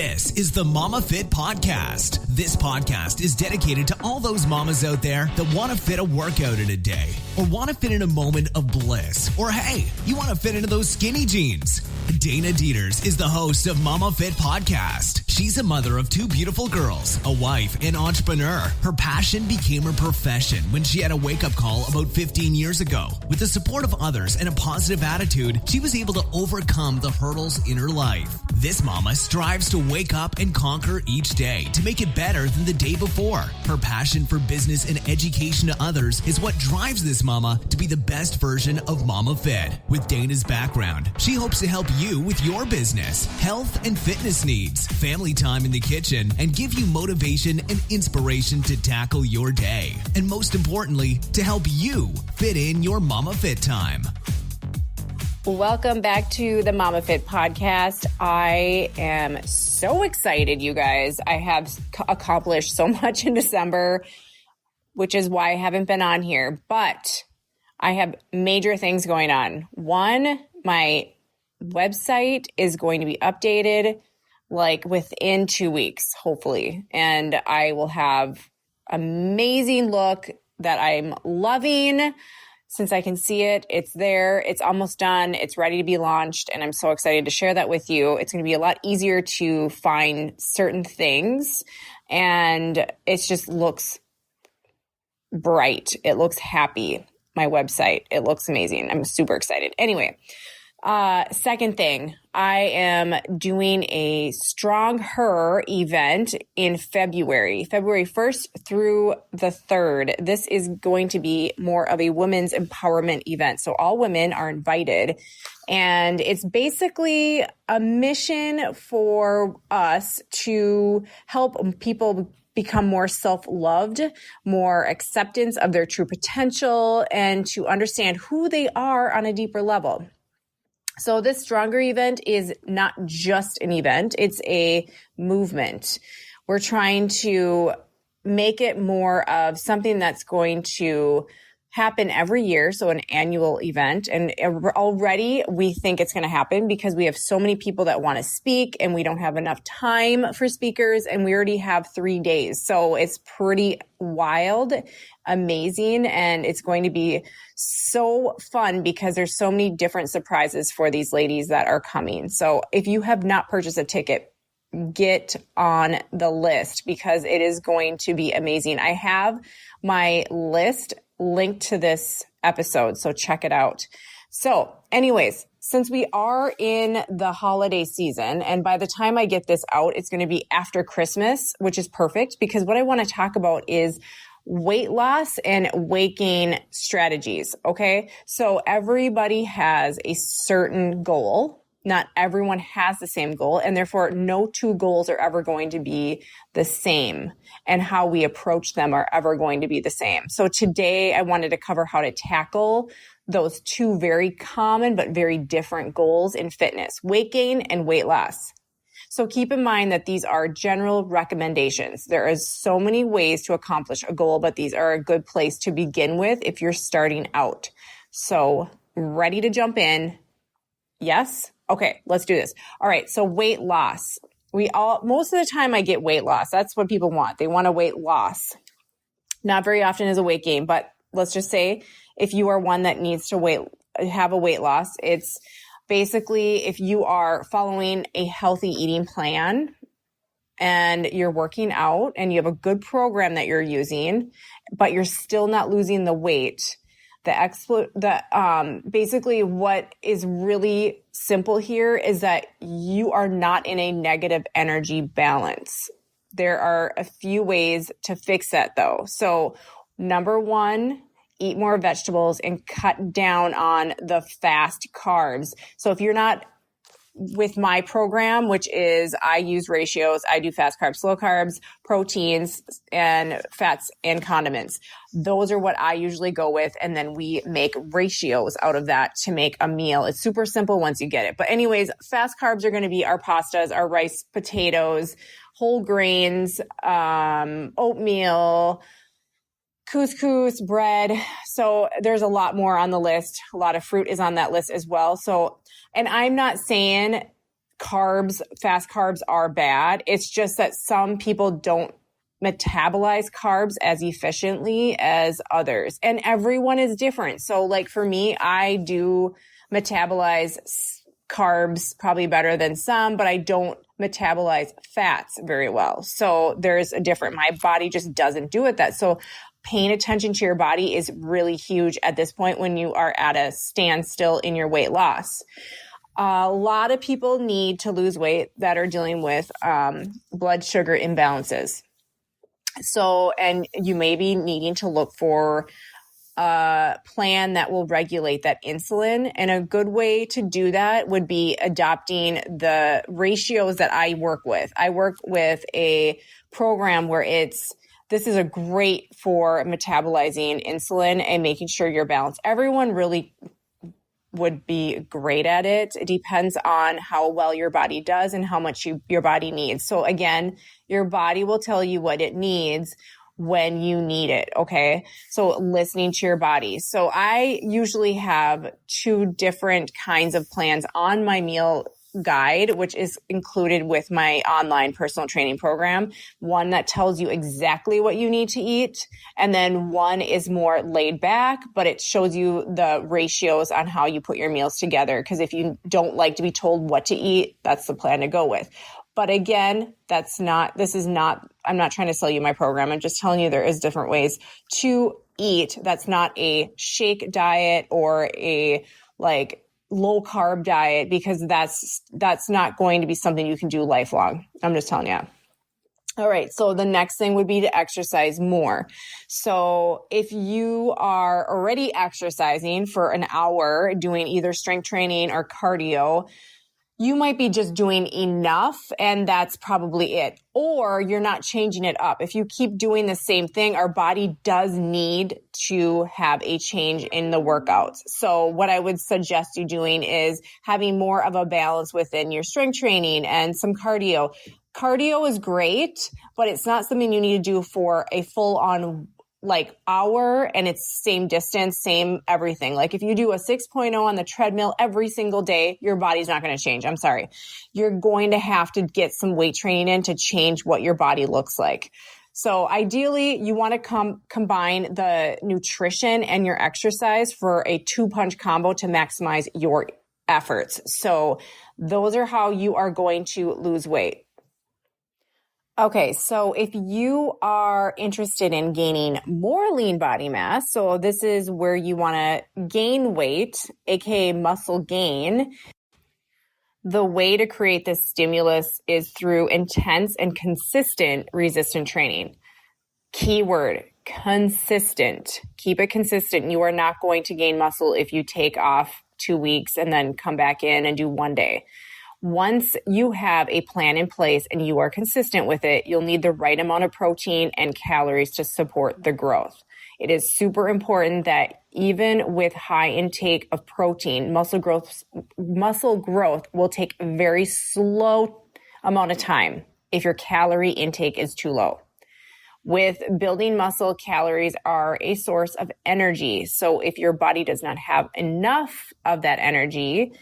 This is the Momma Fit Podcast. This podcast is dedicated to all those mamas out there that want to fit a workout in a day, or want to fit in a moment of bliss, or hey, you want to fit into those skinny jeans. Dana Dieters is the host of Momma Fit Podcast. She's a mother of two beautiful girls, a wife, and entrepreneur. Her passion became her profession when she had a wake-up call about 15 years ago. With the support of others and a positive attitude, she was able to overcome the hurdles in her life. This mama strives to wake up and conquer each day to make it better than the day before. Her passion for business and education to others is what drives this mama to be the best version of Momma Fit. With Dana's background, she hopes to help you with your business, health and fitness needs, family time in the kitchen, and give you motivation and inspiration to tackle your day. And most importantly, to help you fit in your Momma Fit time. Welcome back to the Momma Fit Podcast. I am so excited, you guys. I have accomplished so much in December, which is why I haven't been on here, but I have major things going on. One, my website is going to be updated like within 2 weeks, hopefully, and I will have amazing look that I'm loving. Since I can see it, it's there, it's almost done, it's ready to be launched, and I'm so excited to share that with you. It's going to be a lot easier to find certain things, and it just looks bright. It looks happy, my website. It looks amazing. I'm super excited. Anyway, second thing, I am doing a Strong Her event in February 1st through the 3rd. This is going to be more of a women's empowerment event. So all women are invited, and it's basically a mission for us to help people become more self-loved, more acceptance of their true potential, and to understand who they are on a deeper level. So this Stronger event is not just an event, it's a movement. We're trying to make it more of something that's going to happen every year, so an annual event. And already we think it's going to happen because we have so many people that want to speak, and we don't have enough time for speakers, and we already have 3 days. So it's pretty wild, amazing, and it's going to be so fun because there's so many different surprises for these ladies that are coming. So if you have not purchased a ticket, get on the list because it is going to be amazing. I have my list linked to this episode, so check it out. So anyways, since we are in the holiday season, and by the time I get this out, it's going to be after Christmas, which is perfect because what I want to talk about is weight loss and weight gain strategies. Okay. So everybody has a certain goal. Not everyone has the same goal, and therefore no two goals are ever going to be the same, and how we approach them are ever going to be the same. So today I wanted to cover how to tackle those two very common but very different goals in fitness: weight gain and weight loss. So keep in mind that these are general recommendations. There is so many ways to accomplish a goal, but these are a good place to begin with if you're starting out. So ready to jump in? Yes? Okay, let's do this. All right, so weight loss. Most of the time I get weight loss. That's what people want. They want a weight loss. Not very often is a weight gain, but let's just say if you are one that needs to have a weight loss, it's basically if you are following a healthy eating plan and you're working out and you have a good program that you're using, but you're still not losing the weight. Basically what is really simple here is that you are not in a negative energy balance. There are a few ways to fix that though. So number one, eat more vegetables and cut down on the fast carbs. So if you're not with my program, which is I use ratios, I do fast carbs, slow carbs, proteins, and fats and condiments. Those are what I usually go with. And then we make ratios out of that to make a meal. It's super simple once you get it. But anyways, fast carbs are going to be our pastas, our rice, potatoes, whole grains, oatmeal, couscous, bread. So there's a lot more on the list. A lot of fruit is on that list as well. So, and I'm not saying fast carbs are bad. It's just that some people don't metabolize carbs as efficiently as others. And everyone is different. So like for me, I do metabolize carbs probably better than some, but I don't metabolize fats very well. So there's my body just doesn't do it that. So paying attention to your body is really huge at this point when you are at a standstill in your weight loss. A lot of people need to lose weight that are dealing with blood sugar imbalances. So, and you may be needing to look for a plan that will regulate that insulin. And a good way to do that would be adopting the ratios that I work with. I work with a program where this is a great for metabolizing insulin and making sure you're balanced. Everyone really would be great at it. It depends on how well your body does and how much your body needs. So again, your body will tell you what it needs when you need it. Okay. So listening to your body. So I usually have 2 different kinds of plans on my meal guide, which is included with my online personal training program. One that tells you exactly what you need to eat. And then one is more laid back, but it shows you the ratios on how you put your meals together. Because if you don't like to be told what to eat, that's the plan to go with. But again, I'm not trying to sell you my program. I'm just telling you there is different ways to eat. That's not a shake diet or a low carb diet, because that's not going to be something you can do lifelong. I'm just telling you. All right. So the next thing would be to exercise more. So if you are already exercising for an hour doing either strength training or cardio, you might be just doing enough and that's probably it. Or you're not changing it up. If you keep doing the same thing, our body does need to have a change in the workouts. So what I would suggest you doing is having more of a balance within your strength training and some cardio. Cardio is great, but it's not something you need to do for a full on hour and it's same distance, same everything. Like if you do a 6.0 on the treadmill every single day, your body's not going to change. I'm sorry. You're going to have to get some weight training in to change what your body looks like. So ideally you want to combine the nutrition and your exercise for a 2-punch combo to maximize your efforts. So those are how you are going to lose weight. Okay, so if you are interested in gaining more lean body mass, so this is where you want to gain weight, aka muscle gain, the way to create this stimulus is through intense and consistent resistance training. Keyword, consistent. Keep it consistent. You are not going to gain muscle if you take off 2 weeks and then come back in and do 1 day. Once you have a plan in place and you are consistent with it, you'll need the right amount of protein and calories to support the growth. It is super important that even with high intake of protein, muscle growth will take a very slow amount of time if your calorie intake is too low. With building muscle, calories are a source of energy. So if your body does not have enough of that energy,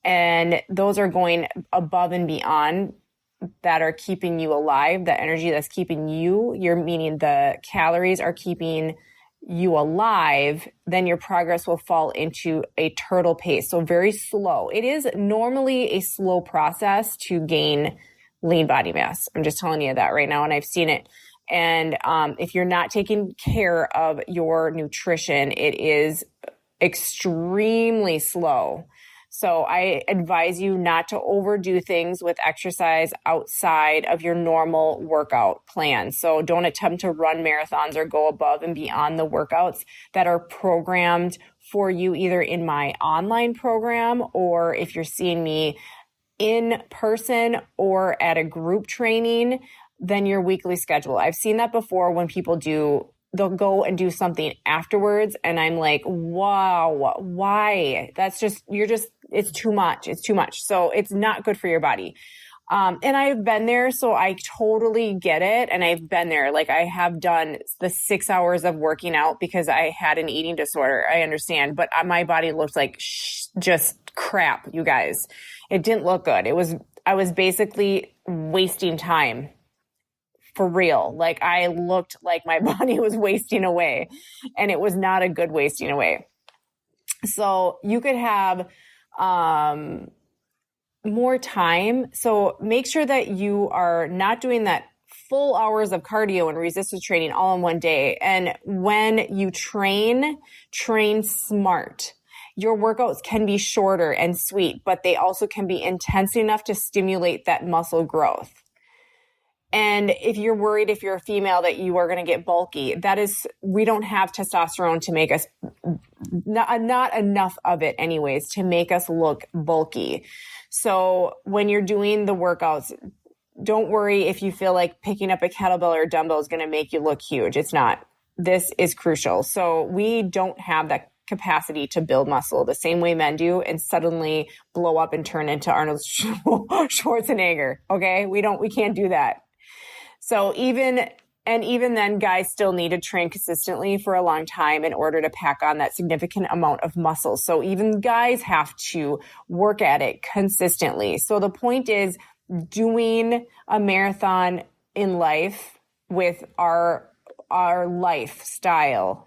and those are going above and beyond that are keeping you alive, the energy that's keeping meaning the calories are keeping you alive, then your progress will fall into a turtle pace. So very slow. It is normally a slow process to gain lean body mass. I'm just telling you that right now, and I've seen it. And if you're not taking care of your nutrition, it is extremely slow. So I advise you not to overdo things with exercise outside of your normal workout plan. So don't attempt to run marathons or go above and beyond the workouts that are programmed for you either in my online program or if you're seeing me in person or at a group training, then your weekly schedule. I've seen that before when people they'll go and do something afterwards. And I'm like, wow, why? It's too much. It's too much. So it's not good for your body. And I've been there, so I totally get it. And I've been there. Like I have done the 6 hours of working out because I had an eating disorder. I understand, but my body looked like just crap, you guys. It didn't look good. I was basically wasting time for real. Like I looked like my body was wasting away, and it was not a good wasting away. So you could have more time. So make sure that you are not doing that full hours of cardio and resistance training all in one day. And when you train smart. Your workouts can be shorter and sweet, but they also can be intense enough to stimulate that muscle growth. And if you're worried, if you're a female, that you are going to get bulky, we don't have testosterone to make us, not enough of it anyways, to make us look bulky. So when you're doing the workouts, don't worry if you feel like picking up a kettlebell or a dumbbell is going to make you look huge. It's not. This is crucial. So we don't have that capacity to build muscle the same way men do and suddenly blow up and turn into Arnold Schwarzenegger. Okay. We can't do that. So even then, guys still need to train consistently for a long time in order to pack on that significant amount of muscle. So even guys have to work at it consistently. So the point is doing a marathon in life with our lifestyle.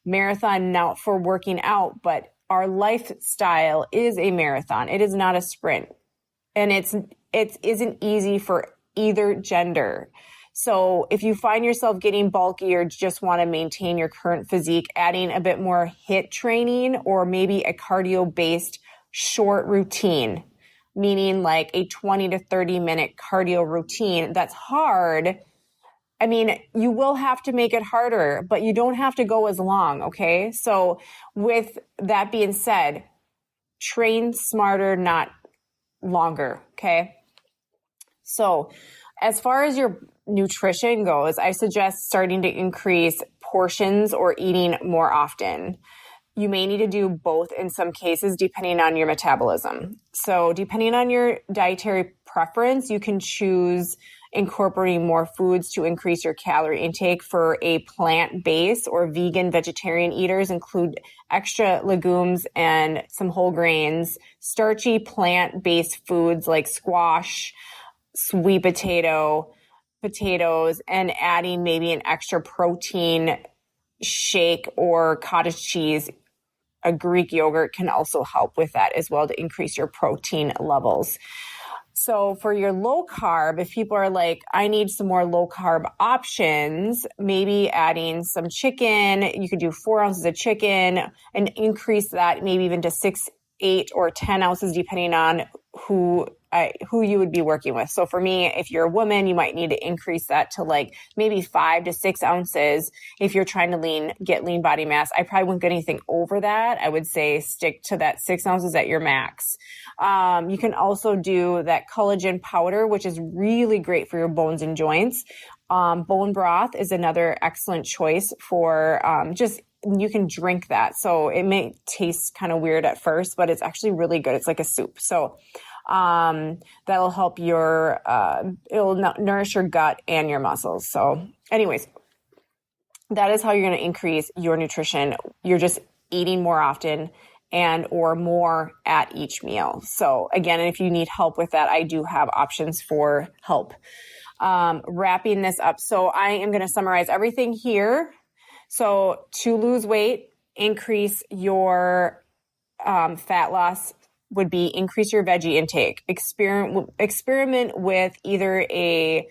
Marathon not for working out, but our lifestyle is a marathon. It is not a sprint. And it isn't easy for either gender. So if you find yourself getting bulky or just want to maintain your current physique, adding a bit more HIIT training or maybe a cardio-based short routine, meaning like a 20 to 30 minute cardio routine that's hard. I mean, you will have to make it harder, but you don't have to go as long, okay? So with that being said, train smarter, not longer, okay? So as far as your nutrition goes, I suggest starting to increase portions or eating more often. You may need to do both in some cases, depending on your metabolism. So depending on your dietary preference, you can choose incorporating more foods to increase your calorie intake. For a plant-based or vegan vegetarian eaters, include extra legumes and some whole grains, starchy plant-based foods like squash, sweet potatoes, and adding maybe an extra protein shake or cottage cheese. A Greek yogurt can also help with that as well to increase your protein levels. So for your low carb, if people are like, I need some more low carb options, maybe adding some chicken, you could do 4 ounces of chicken and increase that maybe even to 6, 8, or 10 ounces, depending on who you would be working with. So for me, if you're a woman, you might need to increase that to like maybe 5 to 6 ounces. If you're trying to get lean body mass, I probably wouldn't get anything over that. I would say stick to that 6 ounces at your max. You can also do that collagen powder, which is really great for your bones and joints. Bone broth is another excellent choice for you can drink that. So it may taste kind of weird at first, but it's actually really good. It's like a soup. So that'll help it'll nourish your gut and your muscles. So anyways, that is how you're going to increase your nutrition. You're just eating more often and or more at each meal. So again, if you need help with that, I do have options for help. Wrapping this up. So I am going to summarize everything here. So to lose weight, increase your fat loss would be increase your veggie intake. Experiment with either a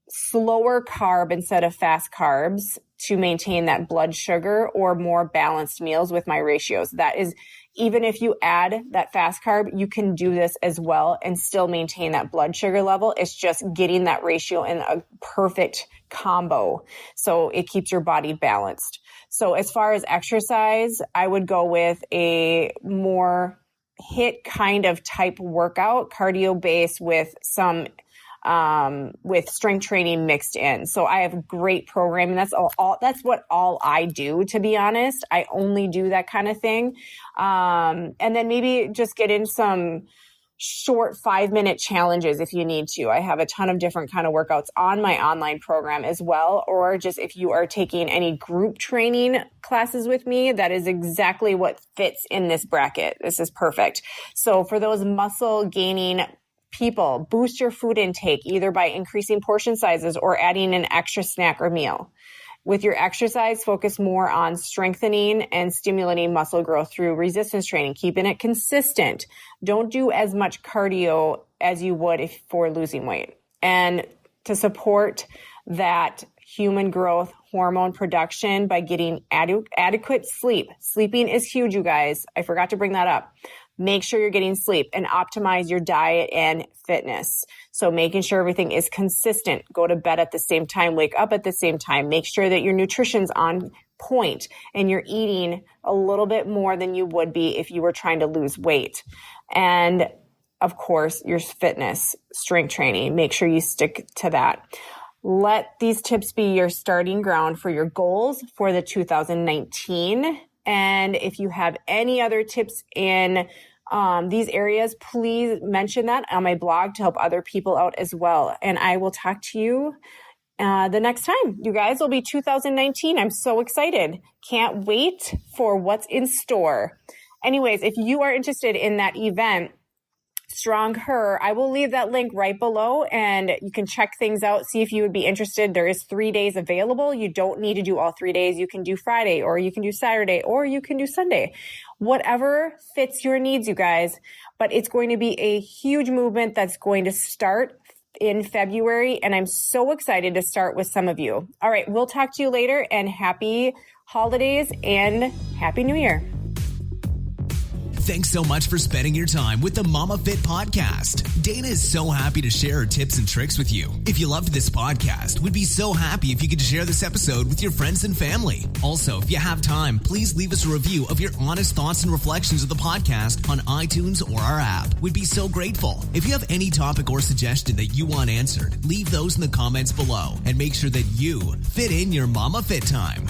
slower carb instead of fast carbs to maintain that blood sugar, or more balanced meals with my ratios. That is, even if you add that fast carb, you can do this as well and still maintain that blood sugar level. It's just getting that ratio in a perfect combo so it keeps your body balanced. So as far as exercise, I would go with a more HIIT kind of type workout, cardio based with some with strength training mixed in. So I have great programming. That's what I do, to be honest. I only do that kind of thing. And then maybe just get in some short 5-minute challenges if you need to. I have a ton of different kind of workouts on my online program as well. Or just if you are taking any group training classes with me, that is exactly what fits in this bracket. This is perfect. So for those muscle gaining people, boost your food intake either by increasing portion sizes or adding an extra snack or meal. With your exercise, focus more on strengthening and stimulating muscle growth through resistance training, keeping it consistent. Don't do as much cardio as you would for losing weight. And to support that human growth hormone production by getting adequate sleep. Sleeping is huge, you guys. I forgot to bring that up. Make sure you're getting sleep and optimize your diet and fitness. So making sure everything is consistent. Go to bed at the same time, wake up at the same time. Make sure that your nutrition's on point and you're eating a little bit more than you would be if you were trying to lose weight. And of course, your fitness, strength training. Make sure you stick to that. Let these tips be your starting ground for your goals for the 2019. And if you have any other tips in these areas, please mention that on my blog to help other people out as well. And I will talk to you the next time. You guys, will be 2019. I'm so excited. Can't wait for what's in store. Anyways, if you are interested in that event, Strong Her, I will leave that link right below and you can check things out, see if you would be interested. There is 3 days available. You don't need to do all 3 days. You can do Friday or you can do Saturday or you can do Sunday, whatever fits your needs, you guys. But it's going to be a huge movement that's going to start in February. And I'm so excited to start with some of you. All right. We'll talk to you later and happy holidays and Happy New Year. Thanks so much for spending your time with the Momma Fit Podcast. Dana is so happy to share her tips and tricks with you. If you loved this podcast, we'd be so happy if you could share this episode with your friends and family. Also, if you have time, please leave us a review of your honest thoughts and reflections of the podcast on iTunes or our app. We'd be so grateful. If you have any topic or suggestion that you want answered, leave those in the comments below and make sure that you fit in your Momma Fit time.